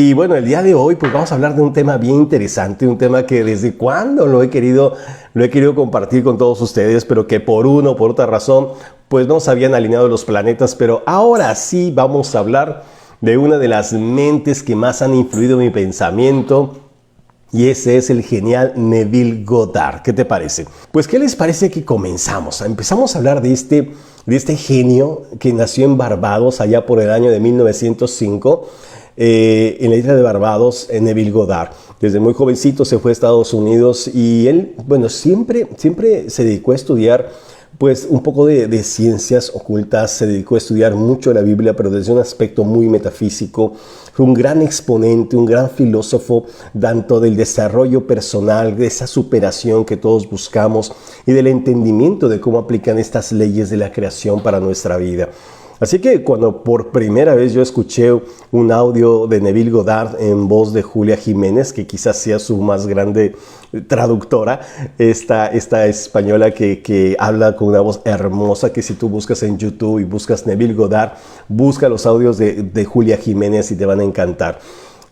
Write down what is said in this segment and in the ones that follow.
Y bueno, el día de hoy pues vamos a hablar de un tema bien interesante, un tema que desde cuándo lo he querido compartir con todos ustedes, pero que por una o por otra razón pues no se habían alineado los planetas, pero ahora sí vamos a hablar de una de las mentes que más han influido en mi pensamiento. Y ese es el genial Neville Goddard. ¿Qué te parece? Pues, ¿qué les parece que comenzamos? Empezamos a hablar de este genio que nació en Barbados allá por el año de 1905. En la isla de Barbados, Neville Goddard. Desde muy jovencito se fue a Estados Unidos y él, bueno, siempre se dedicó a estudiar pues un poco de ciencias ocultas, se dedicó a estudiar mucho la Biblia, pero desde un aspecto muy metafísico. Fue un gran exponente, un gran filósofo, tanto del desarrollo personal, de esa superación que todos buscamos y del entendimiento de cómo aplican estas leyes de la creación para nuestra vida. Así que cuando por primera vez yo escuché un audio de Neville Goddard en voz de Julia Jiménez, que quizás sea su más grande traductora, esta española que habla con una voz hermosa, que si tú buscas en YouTube y buscas Neville Goddard, busca los audios de Julia Jiménez y te van a encantar.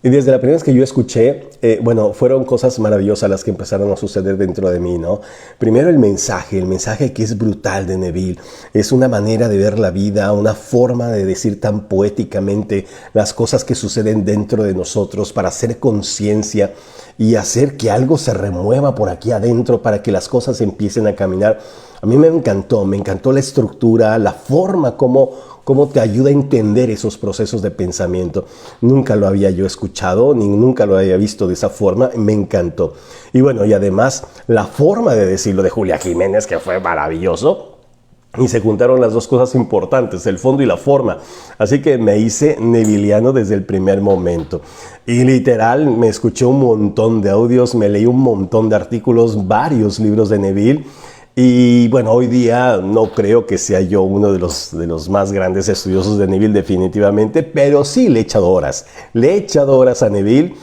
Y desde la primera vez que yo escuché, bueno, fueron cosas maravillosas las que empezaron a suceder dentro de mí, ¿no? Primero el mensaje que es brutal de Neville. Es una manera de ver la vida, una forma de decir tan poéticamente las cosas que suceden dentro de nosotros para hacer conciencia y hacer que algo se remueva por aquí adentro para que las cosas empiecen a caminar. A mí me encantó la estructura, la forma cómo te ayuda a entender esos procesos de pensamiento. Nunca lo había yo escuchado, ni nunca lo había visto de esa forma, me encantó. Y bueno, y además la forma de decirlo de Julia Jiménez, que fue maravilloso. Y se juntaron las dos cosas importantes, el fondo y la forma. Así que me hice neviliano desde el primer momento. Y literal, me escuché un montón de audios, me leí un montón de artículos, varios libros de Neville. Y bueno, hoy día no creo que sea yo uno de los más grandes estudiosos de Neville definitivamente, pero sí le he echado horas. Le he echado horas a Neville.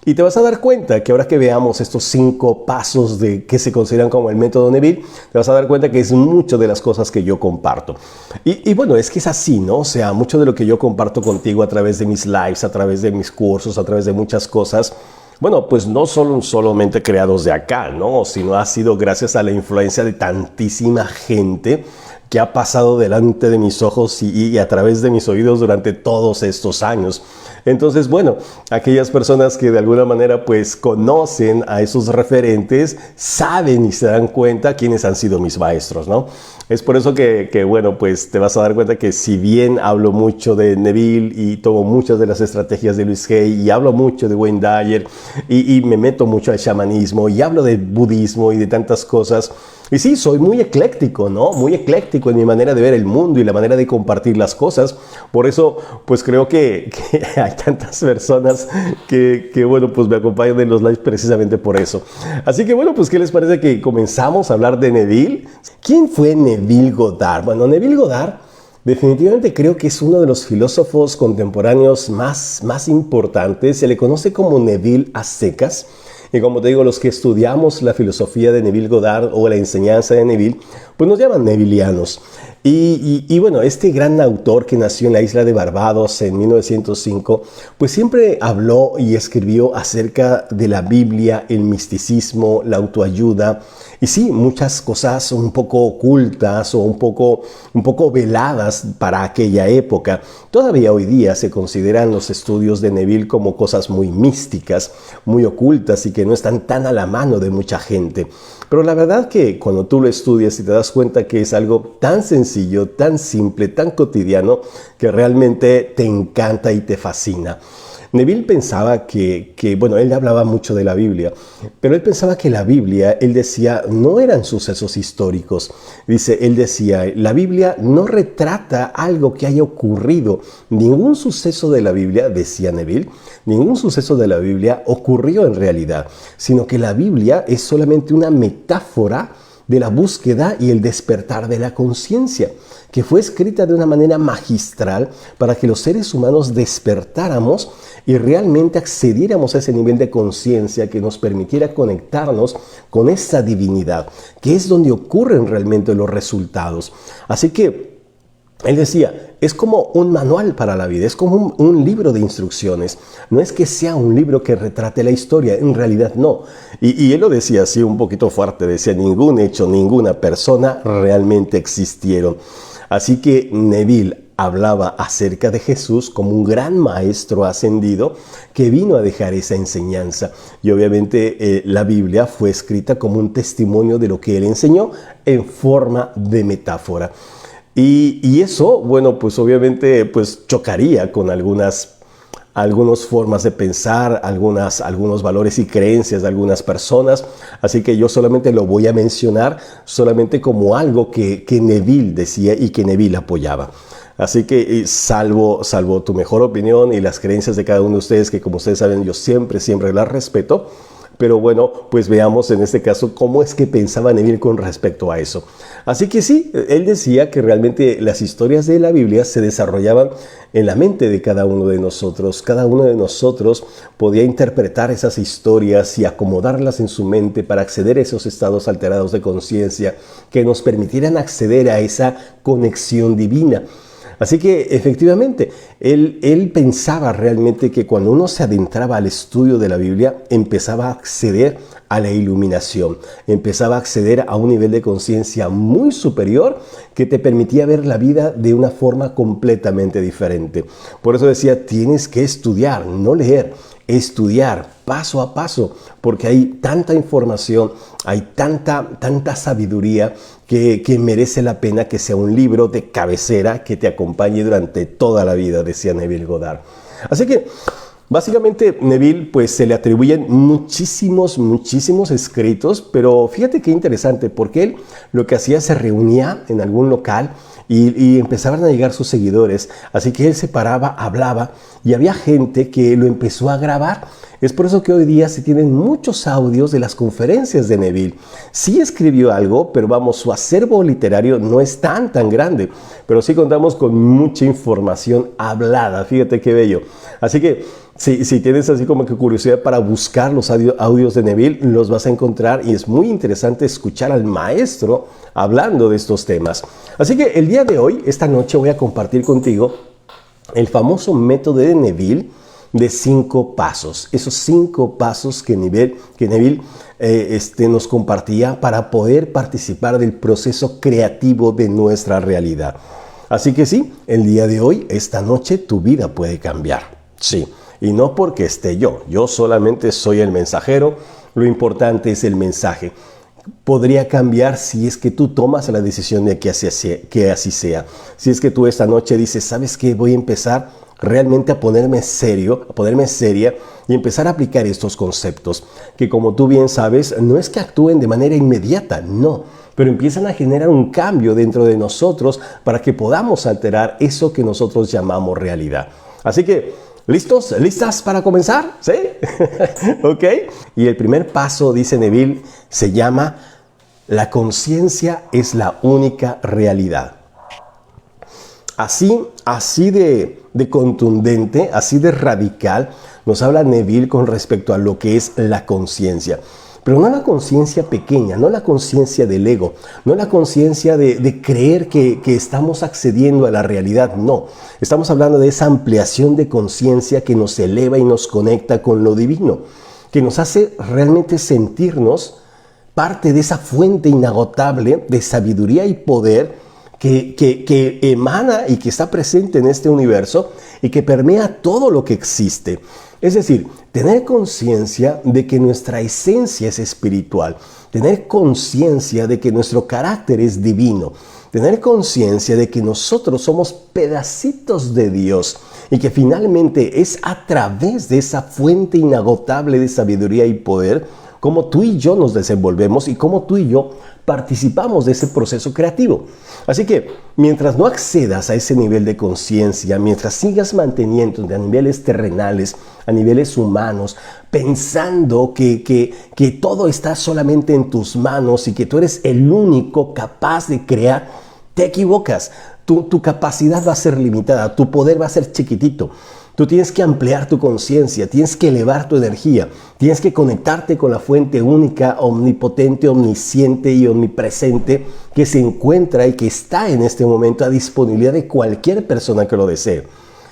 Y te vas a dar cuenta que ahora que veamos estos 5 pasos que se consideran como el método Neville, te vas a dar cuenta que es mucho de las cosas que yo comparto. Y bueno, es que es así, ¿no? O sea, mucho de lo que yo comparto contigo a través de mis lives, a través de mis cursos, a través de muchas cosas, bueno, pues no son solamente creados de acá, ¿no? Sino ha sido gracias a la influencia de tantísima gente que ha pasado delante de mis ojos y a través de mis oídos durante todos estos años. Entonces, bueno, aquellas personas que de alguna manera pues conocen a esos referentes, saben y se dan cuenta quiénes han sido mis maestros, ¿no? Es por eso que bueno, pues te vas a dar cuenta que si bien hablo mucho de Neville y tomo muchas de las estrategias de Louise Hay y hablo mucho de Wayne Dyer y me meto mucho al chamanismo y hablo de budismo y de tantas cosas, y sí, soy muy ecléctico, ¿no? Muy ecléctico en mi manera de ver el mundo y la manera de compartir las cosas. Por eso, pues creo que hay tantas personas que bueno, pues me acompañan en los lives precisamente por eso. Así que bueno, pues ¿qué les parece que comenzamos a hablar de Neville? ¿Quién fue Neville Goddard? Bueno, Neville Goddard definitivamente creo que es uno de los filósofos contemporáneos más importantes. Se le conoce como Neville a secas. Y como te digo, los que estudiamos la filosofía de Neville Goddard o la enseñanza de Neville, pues nos llaman nevilianos. Y bueno, este gran autor que nació en la isla de Barbados en 1905, pues siempre habló y escribió acerca de la Biblia, el misticismo, la autoayuda. Y sí, muchas cosas un poco ocultas o un poco veladas para aquella época. Todavía hoy día se consideran los estudios de Neville como cosas muy místicas, muy ocultas y que no están tan a la mano de mucha gente. Pero la verdad que cuando tú lo estudias y te das cuenta que es algo tan sencillo, tan simple, tan cotidiano, que realmente te encanta y te fascina. Neville pensaba bueno, él hablaba mucho de la Biblia, pero él pensaba que la Biblia, él decía, no eran sucesos históricos. Él decía, la Biblia no retrata algo que haya ocurrido. Ningún suceso de la Biblia, decía Neville, ningún suceso de la Biblia ocurrió en realidad, sino que la Biblia es solamente una metáfora de la búsqueda y el despertar de la conciencia, que fue escrita de una manera magistral para que los seres humanos despertáramos y realmente accediéramos a ese nivel de conciencia que nos permitiera conectarnos con esa divinidad, que es donde ocurren realmente los resultados. Así que Él decía, es como un manual para la vida, es como un libro de instrucciones. No es que sea un libro que retrate la historia, en realidad no. Y él lo decía así un poquito fuerte, decía, ningún hecho, ninguna persona realmente existieron. Así que Neville hablaba acerca de Jesús como un gran maestro ascendido que vino a dejar esa enseñanza. Y obviamente la Biblia fue escrita como un testimonio de lo que él enseñó en forma de metáfora. Y eso, bueno, pues obviamente pues chocaría con algunas formas de pensar, algunos valores y creencias de algunas personas. Así que yo solamente lo voy a mencionar solamente como algo que Neville decía y que Neville apoyaba. Así que salvo tu mejor opinión y las creencias de cada uno de ustedes, que como ustedes saben yo siempre las respeto, pero bueno, pues veamos en este caso cómo es que pensaba Neville con respecto a eso. Así que sí, él decía que realmente las historias de la Biblia se desarrollaban en la mente de cada uno de nosotros. Cada uno de nosotros podía interpretar esas historias y acomodarlas en su mente para acceder a esos estados alterados de conciencia que nos permitieran acceder a esa conexión divina. Así que efectivamente, él pensaba realmente que cuando uno se adentraba al estudio de la Biblia, empezaba a acceder a la iluminación, empezaba a acceder a un nivel de conciencia muy superior que te permitía ver la vida de una forma completamente diferente. Por eso decía, tienes que estudiar, no leer. Estudiar paso a paso, porque hay tanta información, hay tanta sabiduría que merece la pena que sea un libro de cabecera que te acompañe durante toda la vida, decía Neville Goddard. Así que básicamente Neville pues se le atribuyen muchísimos escritos, pero fíjate qué interesante, porque él lo que hacía se reunía en algún local y empezaban a llegar sus seguidores, así que él se paraba, hablaba y había gente que lo empezó a grabar. Es por eso que hoy día se tienen muchos audios de las conferencias de Neville. Sí escribió algo, pero vamos, su acervo literario no es tan grande, pero sí contamos con mucha información hablada, fíjate qué bello. Así que si tienes así como que curiosidad para buscar los audios de Neville, los vas a encontrar y es muy interesante escuchar al maestro hablando de estos temas. Así que el día de hoy, esta noche, voy a compartir contigo el famoso método de Neville de 5 pasos. Esos 5 pasos que Neville nos compartía para poder participar del proceso creativo de nuestra realidad. Así que sí, el día de hoy, esta noche, tu vida puede cambiar. Sí. Y no porque esté yo solamente soy el mensajero, lo importante es el mensaje. Podría cambiar si es que tú tomas la decisión de que así sea. Si es que tú esta noche dices, ¿sabes qué? Voy a empezar realmente a ponerme seria y empezar a aplicar estos conceptos, que como tú bien sabes, no es que actúen de manera inmediata, no, pero empiezan a generar un cambio dentro de nosotros para que podamos alterar eso que nosotros llamamos realidad. Así que, ¿listos? ¿Listas para comenzar? ¿Sí? ¿Ok? Y el primer paso, dice Neville, se llama la conciencia es la única realidad. Así de contundente, así de radical, nos habla Neville con respecto a lo que es la conciencia. Pero no la conciencia pequeña, no la conciencia del ego, no la conciencia de creer que estamos accediendo a la realidad, no. Estamos hablando de esa ampliación de conciencia que nos eleva y nos conecta con lo divino, que nos hace realmente sentirnos parte de esa fuente inagotable de sabiduría y poder que emana y que está presente en este universo y que permea todo lo que existe. Es decir, tener conciencia de que nuestra esencia es espiritual, tener conciencia de que nuestro carácter es divino, tener conciencia de que nosotros somos pedacitos de Dios y que finalmente es a través de esa fuente inagotable de sabiduría y poder como tú y yo nos desenvolvemos y como tú y yo participamos de ese proceso creativo. Así que mientras no accedas a ese nivel de conciencia, mientras sigas manteniendo a niveles terrenales, a niveles humanos, pensando que todo está solamente en tus manos y que tú eres el único capaz de crear, te equivocas. Tu capacidad va a ser limitada, tu poder va a ser chiquitito. Tú tienes que ampliar tu conciencia, tienes que elevar tu energía, tienes que conectarte con la fuente única, omnipotente, omnisciente y omnipresente que se encuentra y que está en este momento a disponibilidad de cualquier persona que lo desee.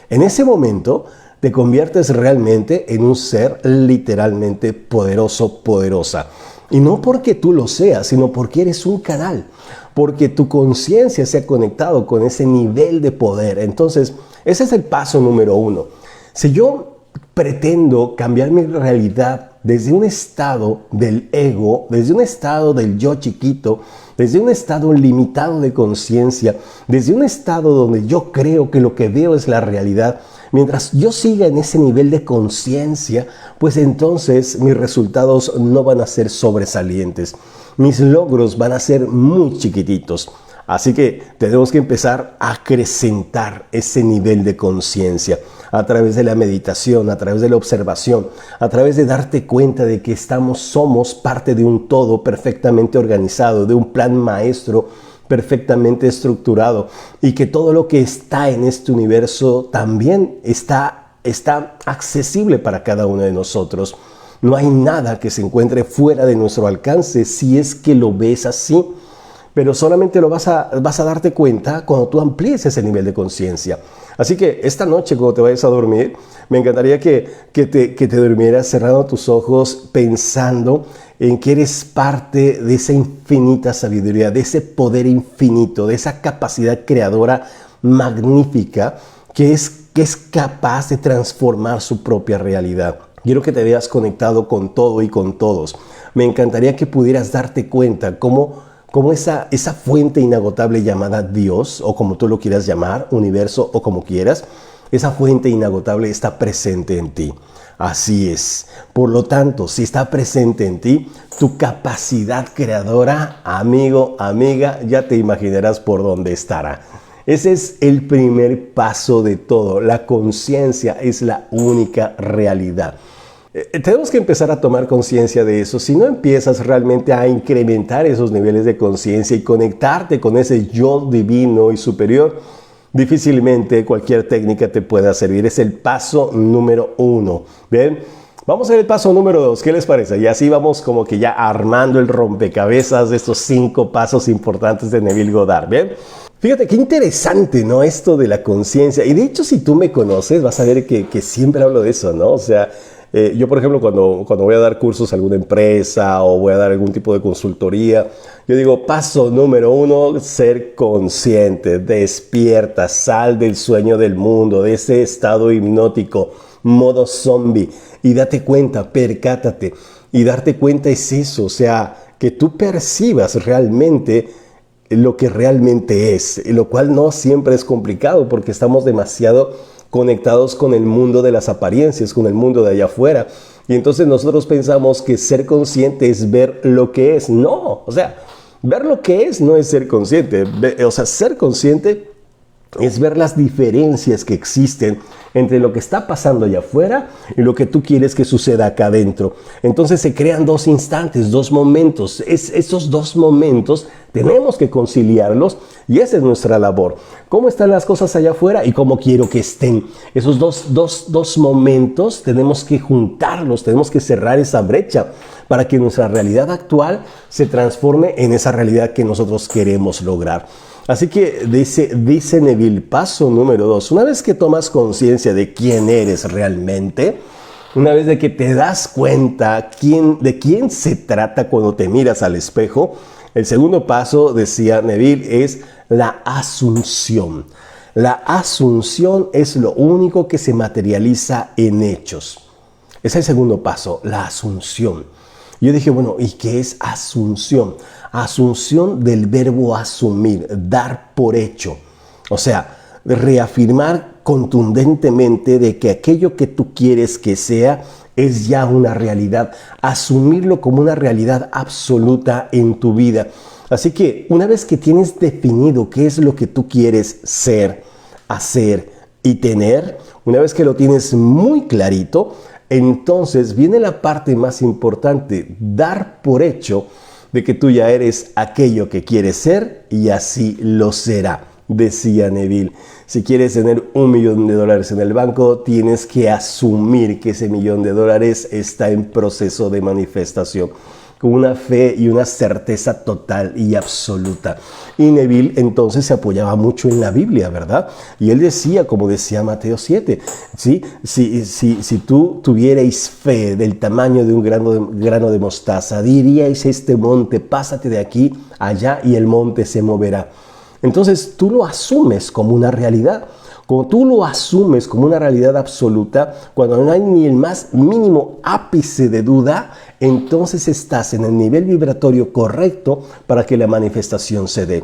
En ese momento te conviertes realmente en un ser literalmente poderoso, poderosa. Y no porque tú lo seas, sino porque eres un canal, porque tu conciencia se ha conectado con ese nivel de poder. Entonces, ese es el paso número 1. Si yo pretendo cambiar mi realidad desde un estado del ego, desde un estado del yo chiquito, desde un estado limitado de conciencia, desde un estado donde yo creo que lo que veo es la realidad, mientras yo siga en ese nivel de conciencia, pues entonces mis resultados no van a ser sobresalientes. Mis logros van a ser muy chiquititos. Así que tenemos que empezar a acrecentar ese nivel de conciencia a través de la meditación, a través de la observación, a través de darte cuenta de que somos parte de un todo perfectamente organizado, de un plan maestro perfectamente estructurado y que todo lo que está en este universo también está accesible para cada uno de nosotros. No hay nada que se encuentre fuera de nuestro alcance si es que lo ves así. Pero solamente vas a darte cuenta cuando tú amplíes ese nivel de conciencia. Así que esta noche cuando te vayas a dormir, me encantaría que te durmieras cerrando tus ojos pensando en que eres parte de esa infinita sabiduría, de ese poder infinito, de esa capacidad creadora magnífica que es capaz de transformar su propia realidad. Quiero que te veas conectado con todo y con todos. Me encantaría que pudieras darte cuenta cómo esa fuente inagotable llamada Dios, o como tú lo quieras llamar, universo o como quieras, esa fuente inagotable está presente en ti. Así es. Por lo tanto, si está presente en ti, tu capacidad creadora, amigo, amiga, ya te imaginarás por dónde estará. Ese es el primer paso de todo. La conciencia es la única realidad. Tenemos que empezar a tomar conciencia de eso. Si no empiezas realmente a incrementar esos niveles de conciencia y conectarte con ese yo divino y superior, difícilmente cualquier técnica te pueda servir. Es el paso número 1. ¿Ven? Vamos a ver el paso número 2. ¿Qué les parece? Y así vamos como que ya armando el rompecabezas de estos 5 pasos importantes de Neville Goddard. ¿Ven? Fíjate qué interesante, ¿no? Esto de la conciencia. Y de hecho, si tú me conoces, vas a ver que siempre hablo de eso, ¿no? O sea, yo, por ejemplo, cuando voy a dar cursos a alguna empresa o voy a dar algún tipo de consultoría, yo digo, paso número 1, ser consciente, despierta, sal del sueño del mundo, de ese estado hipnótico, modo zombie, y date cuenta, percátate. Y darte cuenta es eso, o sea, que tú percibas realmente lo que realmente es, lo cual no siempre es complicado porque estamos demasiado conectados con el mundo de las apariencias, con el mundo de allá afuera. Y entonces nosotros pensamos que ser consciente es ver lo que es. No, o sea, ver lo que es no es ser consciente. O sea, ser consciente es ver las diferencias que existen entre lo que está pasando allá afuera y lo que tú quieres que suceda acá adentro. Entonces se crean 2 instantes, 2 momentos. Esos 2 momentos tenemos que conciliarlos y esa es nuestra labor. ¿Cómo están las cosas allá afuera y cómo quiero que estén? Esos dos momentos tenemos que juntarlos, tenemos que cerrar esa brecha para que nuestra realidad actual se transforme en esa realidad que nosotros queremos lograr. Así que dice Neville, paso número 2, una vez que tomas conciencia de quién eres realmente, una vez de que te das cuenta de quién se trata cuando te miras al espejo, el segundo paso, decía Neville, es la asunción. La asunción es lo único que se materializa en hechos. Es el segundo paso, la asunción. Yo dije, bueno, ¿y qué es asunción? Asunción del verbo asumir, dar por hecho. O sea, reafirmar contundentemente de que aquello que tú quieres que sea es ya una realidad. Asumirlo como una realidad absoluta en tu vida. Así que una vez que tienes definido qué es lo que tú quieres ser, hacer y tener, una vez que lo tienes muy clarito, entonces viene la parte más importante, dar por hecho de que tú ya eres aquello que quieres ser y así lo será. decía Neville. Si quieres tener $1.000.000 en el banco, tienes que asumir que ese $1.000.000 está en proceso de manifestación, con una fe y una certeza total y absoluta. Y Neville entonces se apoyaba mucho en la Biblia, ¿verdad? Y él decía, como decía Mateo 7, ¿sí? Si tú tuvierais fe del tamaño de un grano de mostaza, diríais a este monte, pásate de aquí allá y el monte se moverá. Entonces tú lo asumes como una realidad. Cuando tú lo asumes como una realidad absoluta, cuando no hay ni el más mínimo ápice de duda, entonces estás en el nivel vibratorio correcto para que la manifestación se dé.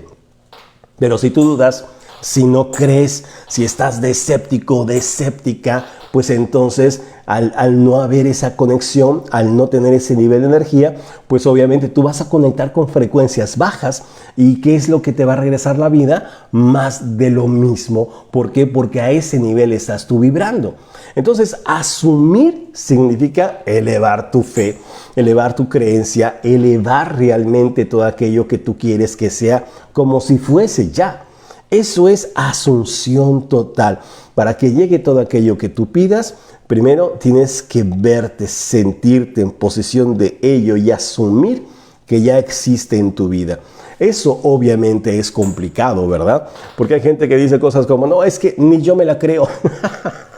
Pero si tú dudas, si no crees, si estás de escéptico o de escéptica, pues entonces al no haber esa conexión, al no tener ese nivel de energía, pues obviamente tú vas a conectar con frecuencias bajas. ¿Y qué es lo que te va a regresar la vida? Más de lo mismo. ¿Por qué? Porque a ese nivel estás tú vibrando. Entonces, asumir significa elevar tu fe, elevar tu creencia, elevar realmente todo aquello que tú quieres que sea como si fuese ya. Eso es asunción total. Para que llegue todo aquello que tú pidas, primero tienes que verte, sentirte en posesión de ello y asumir que ya existe en tu vida. Eso obviamente es complicado, ¿verdad? Porque hay gente que dice cosas como, no, es que ni yo me la creo.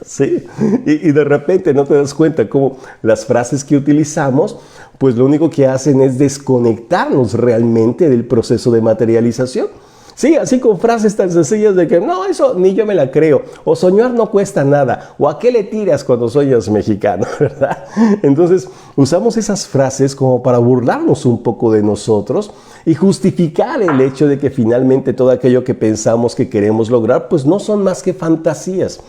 ¿Sí? Y de repente no te das cuenta cómo las frases que utilizamos, pues lo único que hacen es desconectarnos realmente del proceso de materialización. Sí, así con frases tan sencillas de que no, eso ni yo me la creo, o soñar no cuesta nada, o a qué le tiras cuando sueñas mexicano, ¿verdad? Entonces usamos esas frases como para burlarnos un poco de nosotros y justificar el hecho de que finalmente todo aquello que pensamos que queremos lograr, pues no son más que fantasías.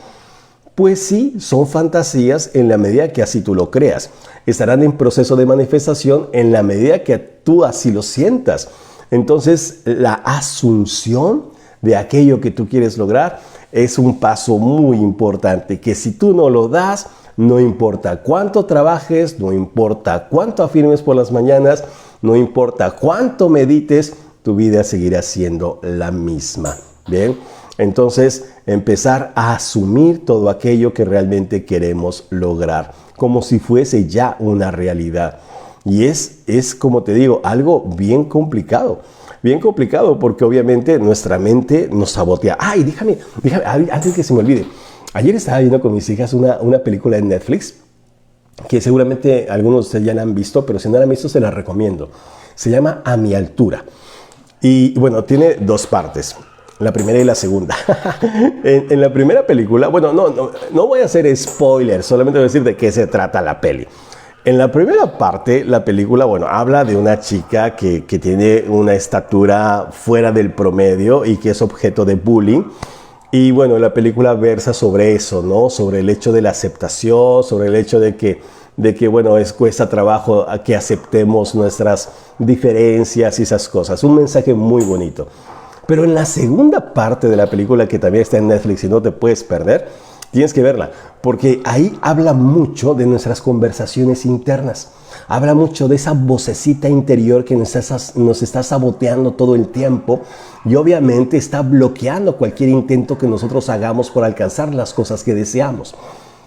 Pues sí, son fantasías en la medida que así tú lo creas. Estarán en proceso de manifestación en la medida que tú así lo sientas. Entonces, la asunción de aquello que tú quieres lograr es un paso muy importante, que si tú no lo das, no importa cuánto trabajes, no importa cuánto afirmes por las mañanas, no importa cuánto medites, tu vida seguirá siendo la misma. Bien, entonces empezar a asumir todo aquello que realmente queremos lograr, como si fuese ya una realidad. Y es como te digo, algo bien complicado porque obviamente nuestra mente nos sabotea. Ay, déjame, antes que se me olvide. Ayer estaba viendo con mis hijas una película en Netflix que seguramente algunos de ustedes ya la han visto, pero si no la han visto se la recomiendo. Se llama A mi altura. Y bueno, tiene dos partes. La primera y la segunda. en la primera película, bueno, no voy a hacer spoilers, solamente voy a decir de qué se trata la peli. En la primera parte, la película, bueno, habla de una chica que tiene una estatura fuera del promedio y que es objeto de bullying. Y bueno, la película versa sobre eso, ¿no? Sobre el hecho de la aceptación, sobre el hecho de que bueno, cuesta trabajo a que aceptemos nuestras diferencias y esas cosas. Un mensaje muy bonito. Pero en la segunda parte de la película, que también está en Netflix y no te puedes perder, tienes que verla, porque ahí habla mucho de nuestras conversaciones internas. Habla mucho de esa vocecita interior que nos está saboteando todo el tiempo y obviamente está bloqueando cualquier intento que nosotros hagamos por alcanzar las cosas que deseamos.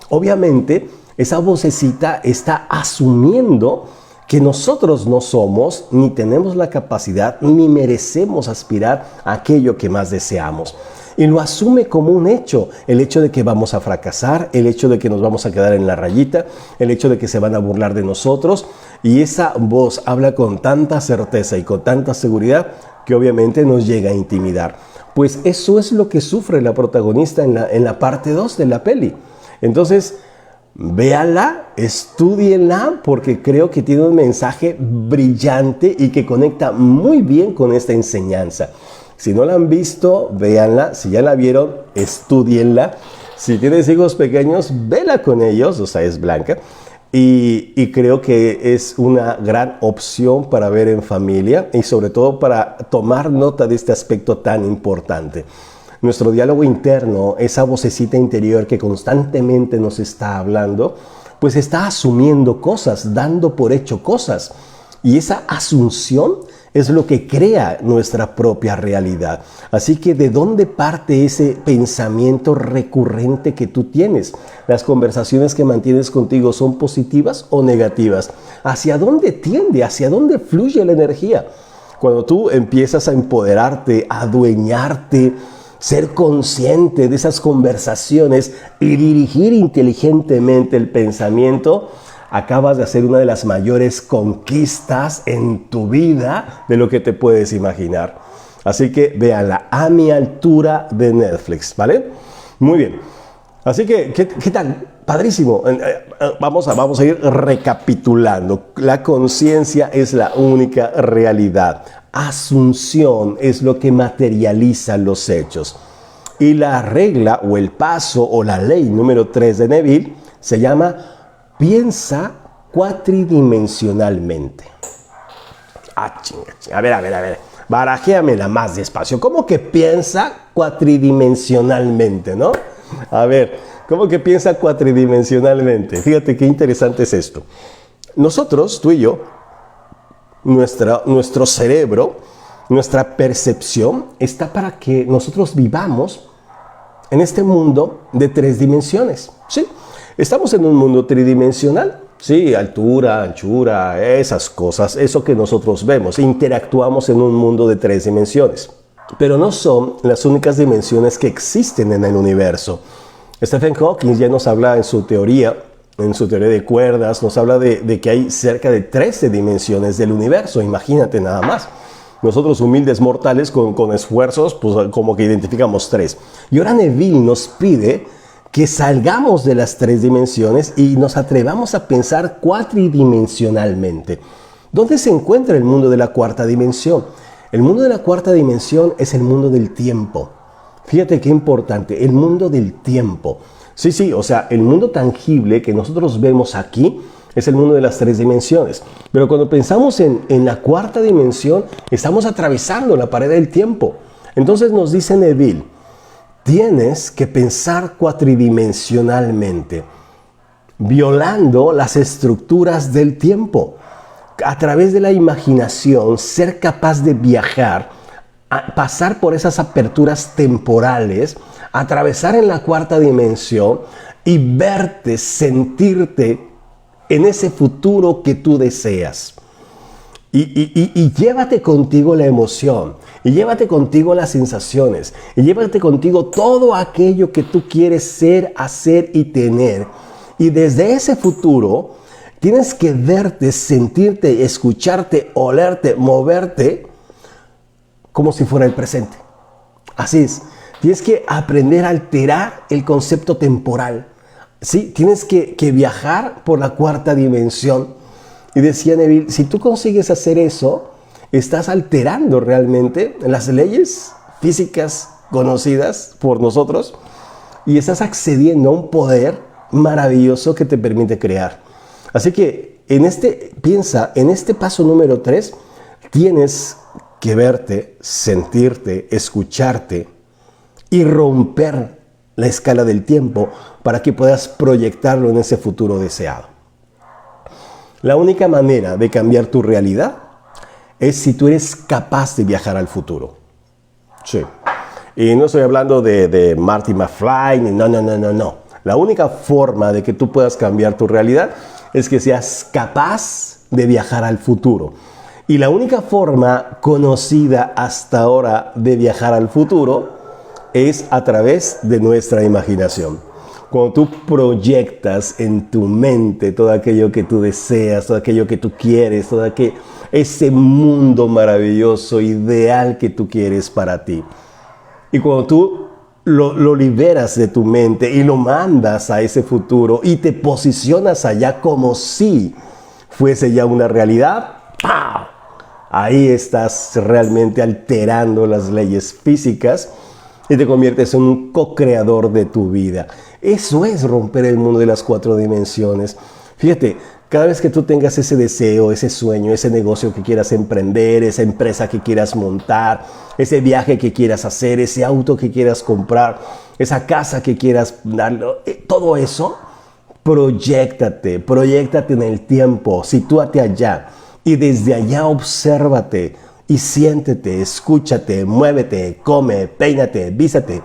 Obviamente, esa vocecita está asumiendo que nosotros no somos, ni tenemos la capacidad, ni merecemos aspirar a aquello que más deseamos. Y lo asume como un hecho, el hecho de que vamos a fracasar, el hecho de que nos vamos a quedar en la rayita, el hecho de que se van a burlar de nosotros. Y esa voz habla con tanta certeza y con tanta seguridad que obviamente nos llega a intimidar. Pues eso es lo que sufre la protagonista en la parte 2 de la peli. Entonces, véanla, estúdienla, porque creo que tiene un mensaje brillante y que conecta muy bien con esta enseñanza. Si no la han visto, véanla. Si ya la vieron, estúdienla. Si tienes hijos pequeños, vela con ellos, o sea, es blanca. Y creo que es una gran opción para ver en familia y sobre todo para tomar nota de este aspecto tan importante. Nuestro diálogo interno, esa vocecita interior que constantemente nos está hablando, pues está asumiendo cosas, dando por hecho cosas. Y esa asunción es lo que crea nuestra propia realidad. Así que ¿de dónde parte ese pensamiento recurrente que tú tienes? ¿Las conversaciones que mantienes contigo son positivas o negativas? ¿Hacia dónde tiende? ¿Hacia dónde fluye la energía? Cuando tú empiezas a empoderarte, a adueñarte, ser consciente de esas conversaciones y dirigir inteligentemente el pensamiento, acabas de hacer una de las mayores conquistas en tu vida de lo que te puedes imaginar. Así que véanla, A mi altura de Netflix, ¿vale? Muy bien. Así que, ¿qué tal? Padrísimo. Vamos a ir recapitulando. La conciencia es la única realidad. Asunción es lo que materializa los hechos. Y la regla o el paso o la ley número 3 de Neville se llama piensa cuatridimensionalmente. A ver. Barajéamela más despacio. ¿Cómo que piensa cuatridimensionalmente, no? A ver, ¿cómo que piensa cuatridimensionalmente? Fíjate qué interesante es esto. Nosotros, tú y yo, nuestro cerebro, nuestra percepción está para que nosotros vivamos en este mundo de 3 dimensiones. ¿Sí? Estamos en un mundo tridimensional. Sí, altura, anchura, esas cosas, eso que nosotros vemos. Interactuamos en un mundo de 3 dimensiones. Pero no son las únicas dimensiones que existen en el universo. Stephen Hawking ya nos habla en su teoría de cuerdas, nos habla de que hay cerca de 13 dimensiones del universo. Imagínate nada más. Nosotros humildes mortales con esfuerzos, pues como que identificamos 3. Y ahora Neville nos pide que salgamos de las 3 dimensiones y nos atrevamos a pensar cuatridimensionalmente. ¿Dónde se encuentra el mundo de la 4ª dimensión? El mundo de la 4ª dimensión es el mundo del tiempo. Fíjate qué importante, el mundo del tiempo. Sí, o sea, el mundo tangible que nosotros vemos aquí es el mundo de las 3 dimensiones. Pero cuando pensamos en la 4ª dimensión, estamos atravesando la pared del tiempo. Entonces nos dice Neville, tienes que pensar cuatridimensionalmente, violando las estructuras del tiempo. A través de la imaginación, ser capaz de viajar, pasar por esas aperturas temporales, atravesar en la 4ª dimensión y verte, sentirte en ese futuro que tú deseas. Y llévate contigo la emoción, y llévate contigo las sensaciones, y llévate contigo todo aquello que tú quieres ser, hacer y tener. Y desde ese futuro tienes que verte, sentirte, escucharte, olerte, moverte como si fuera el presente. Así es. Tienes que aprender a alterar el concepto temporal. ¿Sí? Tienes que viajar por la 4ª dimensión. Y decía Neville, si tú consigues hacer eso, estás alterando realmente las leyes físicas conocidas por nosotros y estás accediendo a un poder maravilloso que te permite crear. Así que piensa, en este paso número 3, tienes que verte, sentirte, escucharte y romper la escala del tiempo para que puedas proyectarlo en ese futuro deseado. La única manera de cambiar tu realidad es si tú eres capaz de viajar al futuro. Sí. Y no estoy hablando de Marty McFly, no. La única forma de que tú puedas cambiar tu realidad es que seas capaz de viajar al futuro. Y la única forma conocida hasta ahora de viajar al futuro es a través de nuestra imaginación. Cuando tú proyectas en tu mente todo aquello que tú deseas, todo aquello que tú quieres, ese mundo maravilloso, ideal que tú quieres para ti. Y cuando tú lo liberas de tu mente y lo mandas a ese futuro y te posicionas allá como si fuese ya una realidad, ¡pau! Ahí estás realmente alterando las leyes físicas y te conviertes en un co-creador de tu vida. Eso es romper el mundo de las 4 dimensiones. Fíjate, cada vez que tú tengas ese deseo, ese sueño, ese negocio que quieras emprender, esa empresa que quieras montar, ese viaje que quieras hacer, ese auto que quieras comprar, esa casa que quieras darle, todo eso, proyéctate en el tiempo, sitúate allá y desde allá obsérvate y siéntete, escúchate, muévete, come, peínate, vístete,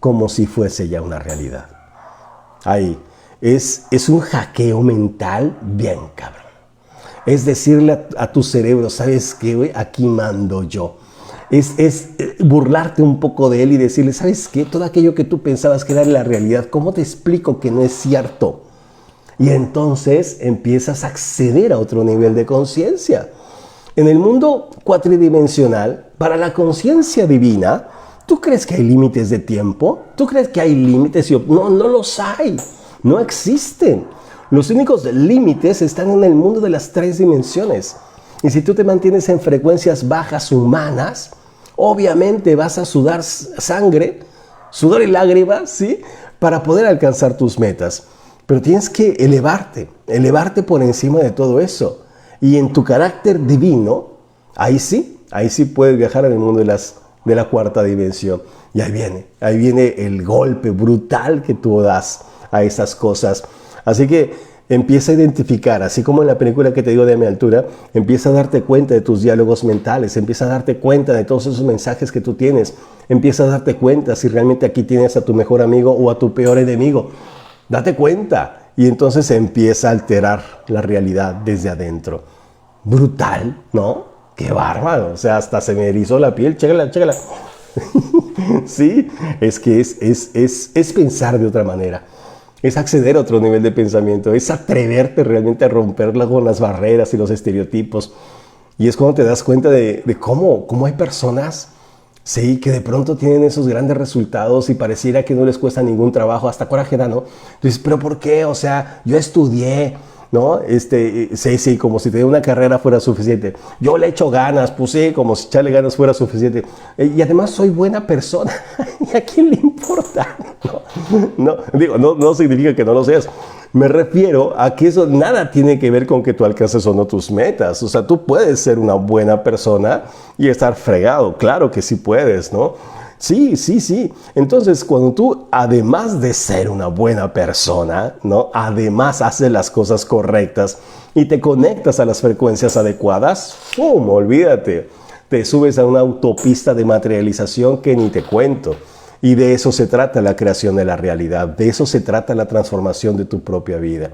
como si fuese ya una realidad. Ahí, es un hackeo mental bien cabrón. Es decirle a tu cerebro, ¿sabes qué, güey? Aquí mando yo. Es burlarte un poco de él y decirle, ¿sabes qué? Todo aquello que tú pensabas que era la realidad, ¿cómo te explico que no es cierto? Y entonces empiezas a acceder a otro nivel de conciencia. En el mundo cuatridimensional, para la conciencia divina, ¿tú crees que hay límites de tiempo? ¿Tú crees que hay límites? No, no los hay. No existen. Los únicos límites están en el mundo de las 3 dimensiones. Y si tú te mantienes en frecuencias bajas humanas, obviamente vas a sudar sangre, sudor y lágrimas, ¿sí? Para poder alcanzar tus metas. Pero tienes que elevarte por encima de todo eso. Y en tu carácter divino, ahí sí puedes viajar en el mundo de la 4ª dimensión. Y ahí viene el golpe brutal que tú das a esas cosas. Así que empieza a identificar, así como en la película que te digo de Mi Altura, empieza a darte cuenta de tus diálogos mentales, empieza a darte cuenta de todos esos mensajes que tú tienes, empieza a darte cuenta si realmente aquí tienes a tu mejor amigo o a tu peor enemigo. Date cuenta y entonces empieza a alterar la realidad desde adentro. Brutal, ¿no? ¡Qué bárbaro! O sea, hasta se me erizó la piel, chécala. Sí, es que es pensar de otra manera. Es acceder a otro nivel de pensamiento, es atreverte realmente a romperla con las barreras y los estereotipos. Y es cuando te das cuenta de cómo hay personas, sí, que de pronto tienen esos grandes resultados y pareciera que no les cuesta ningún trabajo, hasta coraje da, ¿no? Entonces, ¿pero por qué? O sea, yo estudié, ¿no? Sí, como si tener una carrera fuera suficiente. Yo le echo ganas, pues sí, como si echarle ganas fuera suficiente. Y además soy buena persona. ¿Y a quién le importa? No significa que no lo seas. Me refiero a que eso nada tiene que ver con que tú alcances o no tus metas. O sea, tú puedes ser una buena persona y estar fregado. Claro que sí puedes, ¿no? Sí. Entonces, cuando tú, además de ser una buena persona, ¿no? Además haces las cosas correctas y te conectas a las frecuencias adecuadas, ¡pum! Olvídate. Te subes a una autopista de materialización que ni te cuento. Y de eso se trata la creación de la realidad. De eso se trata la transformación de tu propia vida.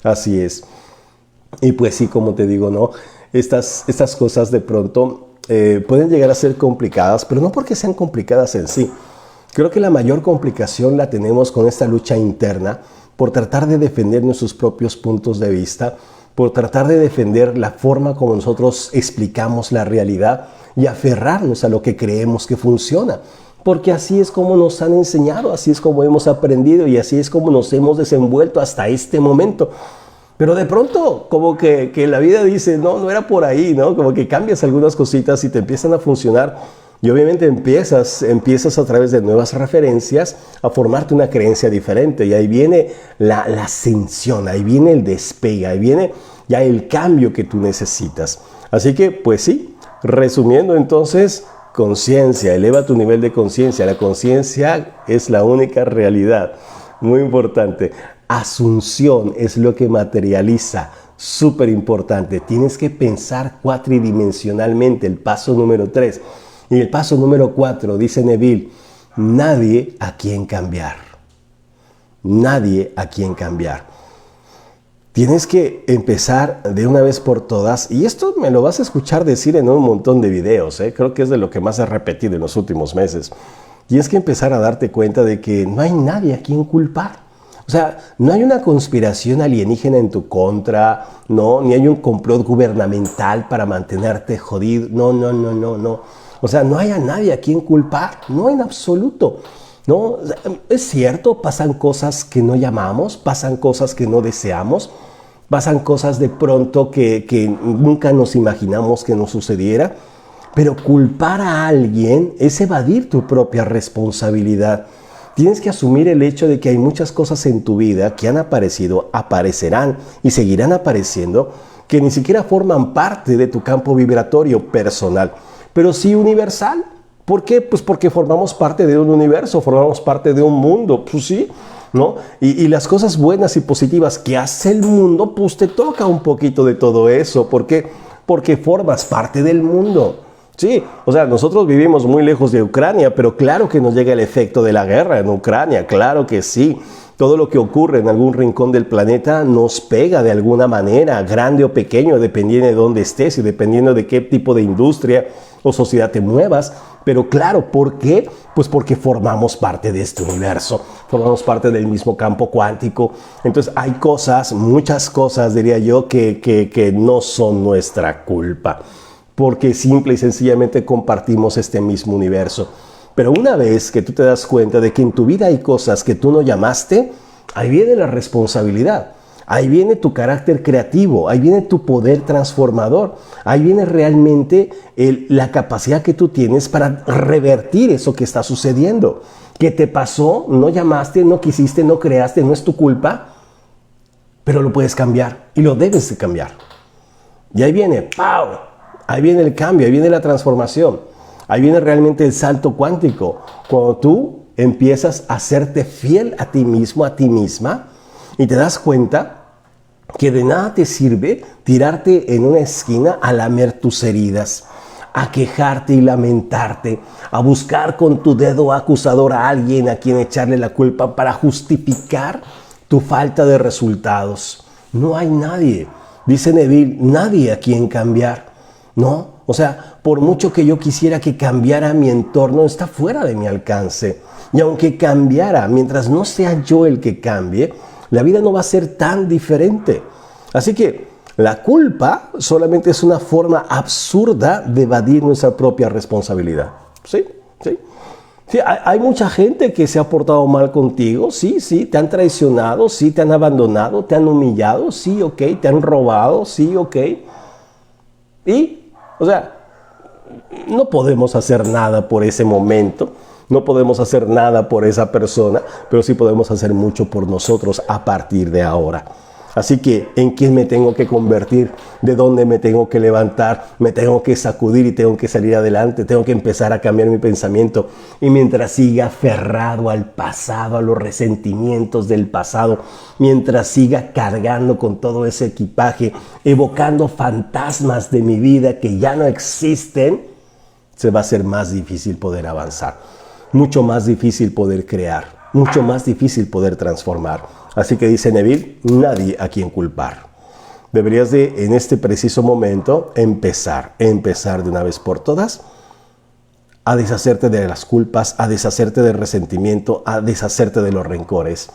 Así es. Y pues sí, como te digo, ¿no? Estas cosas de pronto pueden llegar a ser complicadas, pero no porque sean complicadas en sí. Creo que la mayor complicación la tenemos con esta lucha interna por tratar de defender nuestros propios puntos de vista, por tratar de defender la forma como nosotros explicamos la realidad y aferrarnos a lo que creemos que funciona. Porque así es como nos han enseñado, así es como hemos aprendido y así es como nos hemos desenvuelto hasta este momento. Pero de pronto, como que la vida dice, no era por ahí, ¿no? Como que cambias algunas cositas y te empiezan a funcionar. Y obviamente empiezas a través de nuevas referencias a formarte una creencia diferente. Y ahí viene la ascensión, ahí viene el despegue, ahí viene ya el cambio que tú necesitas. Así que, pues sí, resumiendo entonces, conciencia, eleva tu nivel de conciencia. La conciencia es la única realidad. Muy importante. Asunción es lo que materializa. Súper importante. Tienes que pensar cuatridimensionalmente. El paso número 3. Y el paso número 4, dice Neville, nadie a quien cambiar. Nadie a quien cambiar. Tienes que empezar de una vez por todas, y esto me lo vas a escuchar decir en un montón de videos, creo que es de lo que más he repetido en los últimos meses. Tienes que empezar a darte cuenta de que no hay nadie a quien culpar. O sea, no hay una conspiración alienígena en tu contra, no, ni hay un complot gubernamental para mantenerte jodido, no. O sea, no hay a nadie a quien culpar, no en absoluto. No, es cierto, pasan cosas que no llamamos, pasan cosas que no deseamos, pasan cosas de pronto que nunca nos imaginamos que nos sucediera, pero culpar a alguien es evadir tu propia responsabilidad. Tienes que asumir el hecho de que hay muchas cosas en tu vida que han aparecido, aparecerán y seguirán apareciendo, que ni siquiera forman parte de tu campo vibratorio personal, pero sí universal. ¿Por qué? Pues porque formamos parte de un universo, formamos parte de un mundo, pues sí, ¿no? Y las cosas buenas y positivas que hace el mundo, pues te toca un poquito de todo eso. ¿Por qué? porque formas parte del mundo. Sí, o sea, nosotros vivimos muy lejos de Ucrania, pero claro que nos llega el efecto de la guerra en Ucrania, claro que sí. Todo lo que ocurre en algún rincón del planeta nos pega de alguna manera, grande o pequeño, dependiendo de dónde estés y dependiendo de qué tipo de industria o sociedad te muevas. Pero claro, ¿por qué? Pues porque formamos parte de este universo, formamos parte del mismo campo cuántico. Entonces hay cosas, muchas cosas, diría yo, que no son nuestra culpa, porque simple y sencillamente compartimos este mismo universo. Pero una vez que tú te das cuenta de que en tu vida hay cosas que tú no llamaste, ahí viene la responsabilidad. Ahí viene tu carácter creativo, ahí viene tu poder transformador, ahí viene realmente la capacidad que tú tienes para revertir eso que está sucediendo. ¿Qué te pasó? No llamaste, no quisiste, no creaste, no es tu culpa, pero lo puedes cambiar y lo debes de cambiar. Y ahí viene, ¡pau! Ahí viene el cambio, ahí viene la transformación, ahí viene realmente el salto cuántico. Cuando tú empiezas a serte fiel a ti mismo, a ti misma, y te das cuenta que de nada te sirve tirarte en una esquina a lamer tus heridas, a quejarte y lamentarte, a buscar con tu dedo acusador a alguien a quien echarle la culpa para justificar tu falta de resultados. No hay nadie, dice Neville, nadie a quien cambiar. No, o sea, por mucho que yo quisiera que cambiara mi entorno, está fuera de mi alcance. Y aunque cambiara, mientras no sea yo el que cambie, la vida no va a ser tan diferente. Así que la culpa solamente es una forma absurda de evadir nuestra propia responsabilidad. ¿Sí? ¿Sí? Sí, hay mucha gente que se ha portado mal contigo, sí, te han traicionado, sí, te han abandonado, te han humillado, sí, ok, te han robado, sí, ok. Y, o sea, no podemos hacer nada por ese momento. No podemos hacer nada por esa persona, pero sí podemos hacer mucho por nosotros a partir de ahora. Así que, ¿en quién me tengo que convertir? ¿De dónde me tengo que levantar? Me tengo que sacudir y tengo que salir adelante. Tengo que empezar a cambiar mi pensamiento. Y mientras siga aferrado al pasado, a los resentimientos del pasado, mientras siga cargando con todo ese equipaje, evocando fantasmas de mi vida que ya no existen, se va a hacer más difícil poder avanzar. Mucho más difícil poder crear, mucho más difícil poder transformar. Así que dice Neville, nadie a quien culpar. Deberías de, en este preciso momento, empezar de una vez por todas a deshacerte de las culpas, a deshacerte del resentimiento, a deshacerte de los rencores,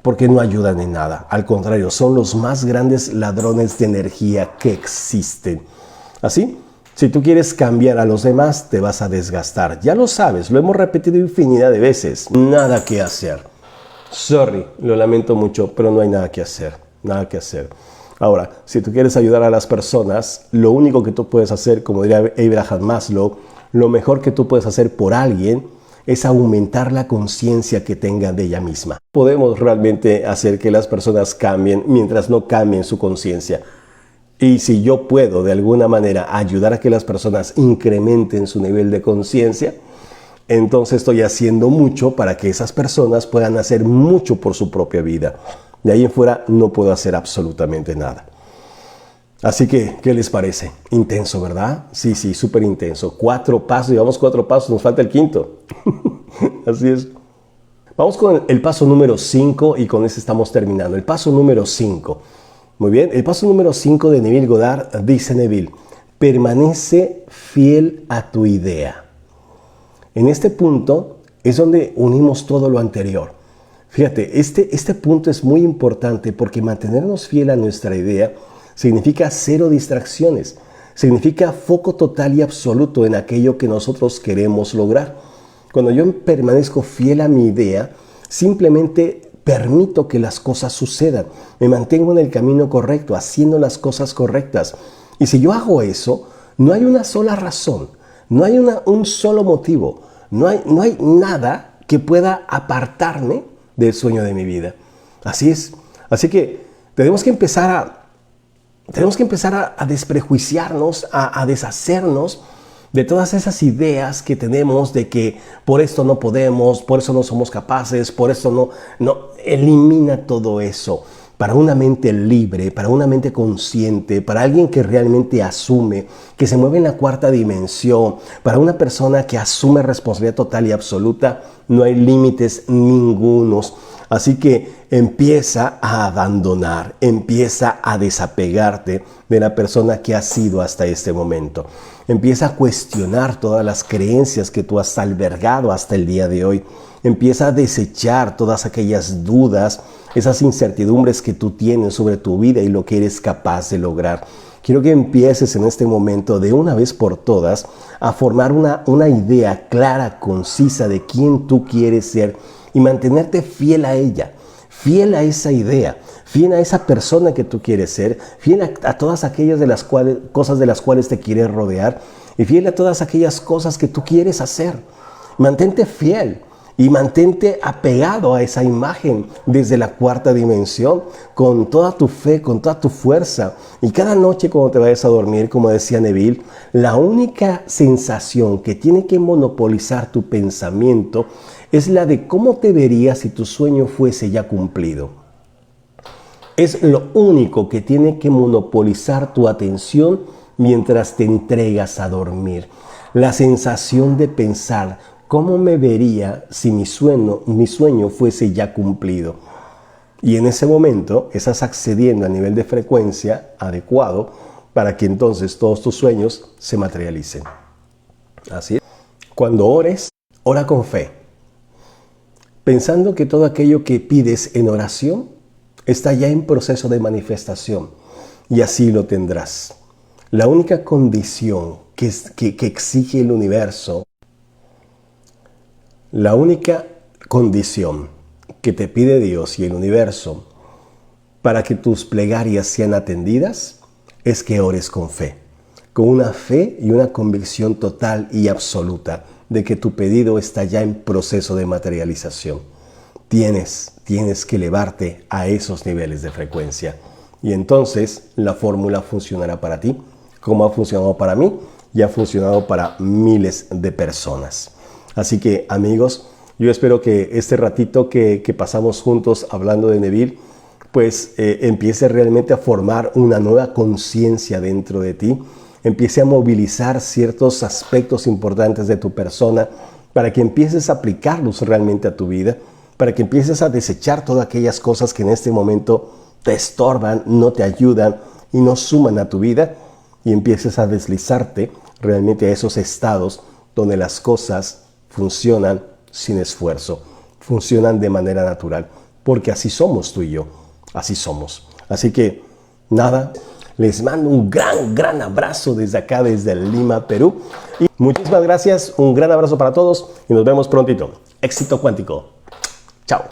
porque no ayudan en nada. Al contrario, son los más grandes ladrones de energía que existen. ¿Así? Si tú quieres cambiar a los demás, te vas a desgastar. Ya lo sabes, lo hemos repetido infinidad de veces. Nada que hacer. Sorry, lo lamento mucho, pero no hay nada que hacer. Nada que hacer. Ahora, si tú quieres ayudar a las personas, lo único que tú puedes hacer, como diría Abraham Maslow, lo mejor que tú puedes hacer por alguien es aumentar la conciencia que tengan de ella misma. Podemos realmente hacer que las personas cambien mientras no cambien su conciencia. Y si yo puedo de alguna manera ayudar a que las personas incrementen su nivel de conciencia, entonces estoy haciendo mucho para que esas personas puedan hacer mucho por su propia vida. De ahí en fuera no puedo hacer absolutamente nada. Así que, ¿qué les parece? Intenso, ¿verdad? Sí, súper intenso. 4 pasos, llevamos 4 pasos, nos falta el 5º. Así es. Vamos con el paso número 5 y con ese estamos terminando. El paso número 5. Muy bien, el paso número 5 de Neville Goddard dice Neville, permanece fiel a tu idea. En este punto es donde unimos todo lo anterior. Fíjate, este punto es muy importante porque mantenernos fiel a nuestra idea significa 0 distracciones, significa foco total y absoluto en aquello que nosotros queremos lograr. Cuando yo permanezco fiel a mi idea, simplemente permito que las cosas sucedan, me mantengo en el camino correcto, haciendo las cosas correctas. Y si yo hago eso, no hay una sola razón, no hay un solo motivo, no hay nada que pueda apartarme del sueño de mi vida. Así es. Así que tenemos que empezar a desprejuiciarnos, a deshacernos de todas esas ideas que tenemos de que por esto no podemos, por eso no somos capaces, por eso no. Elimina todo eso. para una mente libre, para una mente consciente, para alguien que realmente asume, que se mueve en la cuarta dimensión, para una persona que asume responsabilidad total y absoluta, no hay límites ningunos. Así que empieza a abandonar, empieza a desapegarte de la persona que has sido hasta este momento. Empieza a cuestionar todas las creencias que tú has albergado hasta el día de hoy. Empieza a desechar todas aquellas dudas, esas incertidumbres que tú tienes sobre tu vida y lo que eres capaz de lograr. Quiero que empieces en este momento de una vez por todas a formar una idea clara, concisa de quién tú quieres ser y mantenerte fiel a ella, fiel a esa idea, fiel a esa persona que tú quieres ser, fiel a todas aquellas cosas de las cuales te quieres rodear y fiel a todas aquellas cosas que tú quieres hacer. Mantente fiel. Y mantente apegado a esa imagen desde la cuarta dimensión, con toda tu fe, con toda tu fuerza. Y cada noche cuando te vayas a dormir, como decía Neville, la única sensación que tiene que monopolizar tu pensamiento es la de cómo te verías si tu sueño fuese ya cumplido. Es lo único que tiene que monopolizar tu atención mientras te entregas a dormir. La sensación de pensar, ¿cómo me vería si mi sueño fuese ya cumplido? Y en ese momento estás accediendo a nivel de frecuencia adecuado para que entonces todos tus sueños se materialicen. Así es. Cuando ores, ora con fe, pensando que todo aquello que pides en oración está ya en proceso de manifestación y así lo tendrás. La única condición que exige el universo, la única condición que te pide Dios y el universo para que tus plegarias sean atendidas es que ores con fe, con una fe y una convicción total y absoluta de que tu pedido está ya en proceso de materialización. Tienes que elevarte a esos niveles de frecuencia y entonces la fórmula funcionará para ti, como ha funcionado para mí y ha funcionado para miles de personas. Así que, amigos, yo espero que este ratito que pasamos juntos hablando de Neville, pues empiece realmente a formar una nueva conciencia dentro de ti, empiece a movilizar ciertos aspectos importantes de tu persona para que empieces a aplicarlos realmente a tu vida, para que empieces a desechar todas aquellas cosas que en este momento te estorban, no te ayudan y no suman a tu vida y empieces a deslizarte realmente a esos estados donde las cosas funcionan sin esfuerzo, funcionan de manera natural, porque así somos tú y yo, así somos. Así que, nada, les mando un gran abrazo desde acá, desde Lima, Perú. Y muchísimas gracias, un gran abrazo para todos y nos vemos prontito. Éxito cuántico. Chao.